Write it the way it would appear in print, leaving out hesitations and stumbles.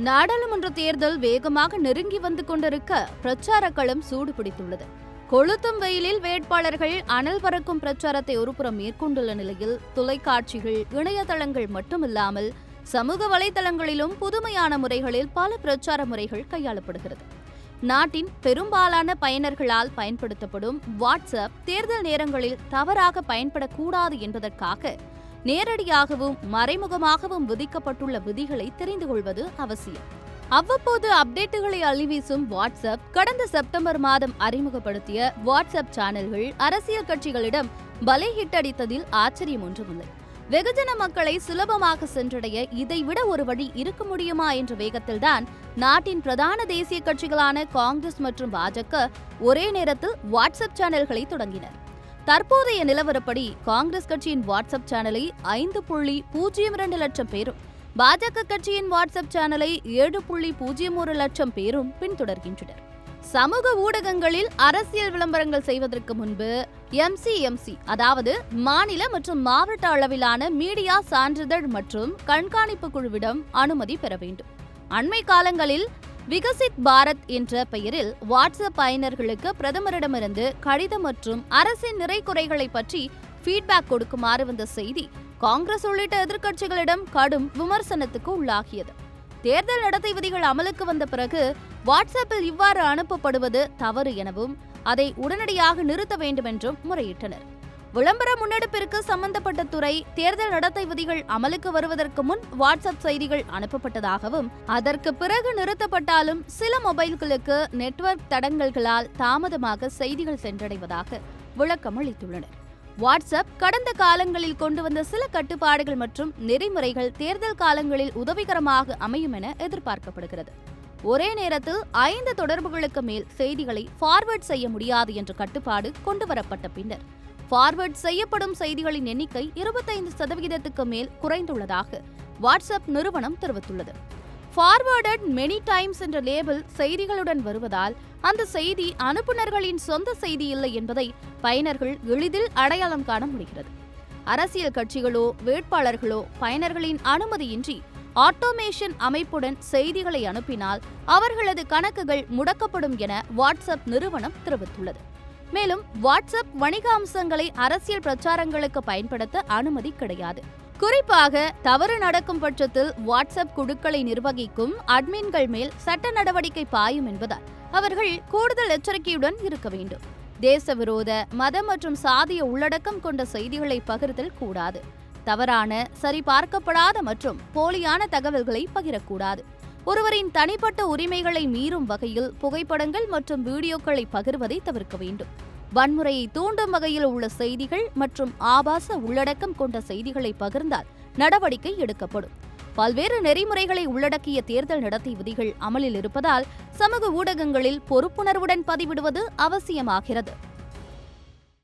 நாடாளுமன்ற தேர்தல் வேகமாக நெருங்கி வந்து கொண்டிருக்க பிரச்சார களம் சூடுபிடித்துள்ளது. கொளுத்தும் வெயிலில் வேட்பாளர்கள் அனல் பறக்கும் பிரச்சாரத்தை ஒருபுறம் மேற்கொண்டுள்ள நிலையில் தொலைக்காட்சிகள், இணையதளங்கள் மட்டுமில்லாமல் சமூக வலைதளங்களிலும் புதுமையான முறைகளில் பல பிரச்சார முறைகள் கையாளப்படுகிறது. நாட்டின் பெரும்பாலான பயனர்களால் பயன்படுத்தப்படும் வாட்ஸ்அப் தேர்தல் நேரங்களில் தவறாக பயன்படக்கூடாது என்பதற்காக நேரடியாகவும் மறைமுகமாகவும் விதிக்கப்பட்டுள்ள விதிகளை தெரிந்து கொள்வது அவசியம். அவ்வப்போது அப்டேட்டுகளை அள்ளிவீசும் வாட்ஸ்அப் கடந்த செப்டம்பர் மாதம் அறிமுகப்படுத்திய வாட்ஸ்அப் சேனல்கள் அரசியல் கட்சிகளிடம் பலே ஹிட் அடித்ததில் ஆச்சரியம் ஒன்றுமில்லை. வெகுஜன மக்களை சுலபமாக சென்றடைய இதைவிட ஒரு வழி இருக்க முடியுமா என்ற வேகத்தில்தான் நாட்டின் பிரதான தேசிய கட்சிகளான காங்கிரஸ் மற்றும் பாஜக ஒரே நேரத்தில் வாட்ஸ்அப் சேனல்களை தொடங்கினர். தற்போதைய நிலவரப்படி காங்கிரஸ் கட்சியின் வாட்ஸ்அப் சேனலை 5.02 லட்சம் பேரும், பாஜக கட்சியின் வாட்ஸ்அப் சேனலை 7.01 லட்சம் பேரும் பின்தொடர்கின்றனர். சமூக ஊடகங்களில் அரசியல் விளம்பரங்கள் செய்வதற்கு முன்பு MCMC, அதாவது மாநில மற்றும் மாவட்ட அளவிலான மீடியா சான்றிதழ் மற்றும் கண்காணிப்பு குழுவிடம் அனுமதி பெற வேண்டும். அண்மை காலங்களில் விகசித் பாரத் என்ற பெயரில் வாட்ஸ்அப் பயனர்களுக்கு பிரதமரிடமிருந்து கடிதம் மற்றும் அரசின் நிறை குறைகளை பற்றி ஃபீட்பேக் கொடுக்குமாறு வந்த செய்தி காங்கிரஸ் உள்ளிட்ட எதிர்க்கட்சிகளிடம் கடும் விமர்சனத்துக்கு உள்ளாகியது. தேர்தல் நடத்தை விதிகள் அமலுக்கு வந்த பிறகு வாட்ஸ்அப்பில் இவ்வாறு அனுப்பப்படுவது தவறு எனவும் அதை உடனடியாக நிறுத்த வேண்டும் என்றும் முறையிட்டனர். விளம்பர முன்னெடுப்பிற்கு சம்பந்தப்பட்ட துறை தேர்தல் நடத்தை விதிகள் அமலுக்கு வருவதற்கு முன் வாட்ஸ்அப் செய்திகள் அனுப்பப்பட்டதாகவும் அதற்கு பிறகு நிறுத்தப்பட்டாலும் சில மொபைல்களுக்கு நெட்வொர்க் தடங்கல்களால் தாமதமாக செய்திகள் சென்றடைவதாக விளக்கம் அளித்துள்ளனர். வாட்ஸ்அப் கடந்த காலங்களில் கொண்டு வந்த சில கட்டுப்பாடுகள் மற்றும் நெறிமுறைகள் தேர்தல் காலங்களில் உதவிகரமாக அமையும் என எதிர்பார்க்கப்படுகிறது. ஒரே நேரத்தில் 5 தொடர்புகளுக்கு மேல் செய்திகளை ஃபார்வர்ட் செய்ய முடியாது என்ற கட்டுப்பாடு கொண்டுவரப்பட்ட பின்னர் ஃபார்வர்ட் செய்யப்படும் செய்திகளின் எண்ணிக்கை 25% மேல் குறைந்துள்ளதாக வாட்ஸ்அப் நிறுவனம் தெரிவித்துள்ளது. ஃபார்வர்டட் மெனி டைம்ஸ் என்ற லேபிள் செய்திகளுடன் வருவதால் அந்த செய்தி அனுப்புநர்களின் சொந்த செய்தி இல்லை என்பதை பயனர்கள் எளிதில் அடையாளம் காண முடிகிறது. அரசியல் கட்சிகளோ வேட்பாளர்களோ பயனர்களின் அனுமதியின்றி ஆட்டோமேஷன் அமைப்புடன் செய்திகளை அனுப்பினால் அவர்களது கணக்குகள் முடக்கப்படும் என வாட்ஸ்அப் நிறுவனம் தெரிவித்துள்ளது. மேலும் வாட்ஸ்அப் வணிக அம்சங்களை அரசியல் பிரச்சாரங்களுக்கு பயன்படுத்த அனுமதி கிடையாது. குறிப்பாக தவறு நடக்கும் பட்சத்தில் வாட்ஸ்அப் குழுக்களை நிர்வகிக்கும் அட்மின்கள் மேல் சட்ட நடவடிக்கை பாயும் என்பதால் அவர்கள் கூடுதல் எச்சரிக்கையுடன் இருக்க வேண்டும். தேச விரோத, மத மற்றும் சாதிய உள்ளடக்கம் கொண்ட செய்திகளை பகிர்தல் கூடாது. தவறான, சரிபார்க்கப்படாத மற்றும் போலியான தகவல்களை பகிரக்கூடாது. ஒருவரின் தனிப்பட்ட உரிமைகளை மீறும் வகையில் புகைப்படங்கள் மற்றும் வீடியோக்களை பகிர்வதை தவிர்க்க வேண்டும். வன்முறையை தூண்டும் வகையில் உள்ள செய்திகள் மற்றும் ஆபாச உள்ளடக்கம் கொண்ட செய்திகளை பகிர்ந்தால் நடவடிக்கை எடுக்கப்படும். பல்வேறு நெறிமுறைகளை உள்ளடக்கிய தேர்தல் நடத்தை விதிகள் அமலில் இருப்பதால் சமூக ஊடகங்களில் பொறுப்புணர்வுடன் பதிவிடுவது அவசியமாகிறது.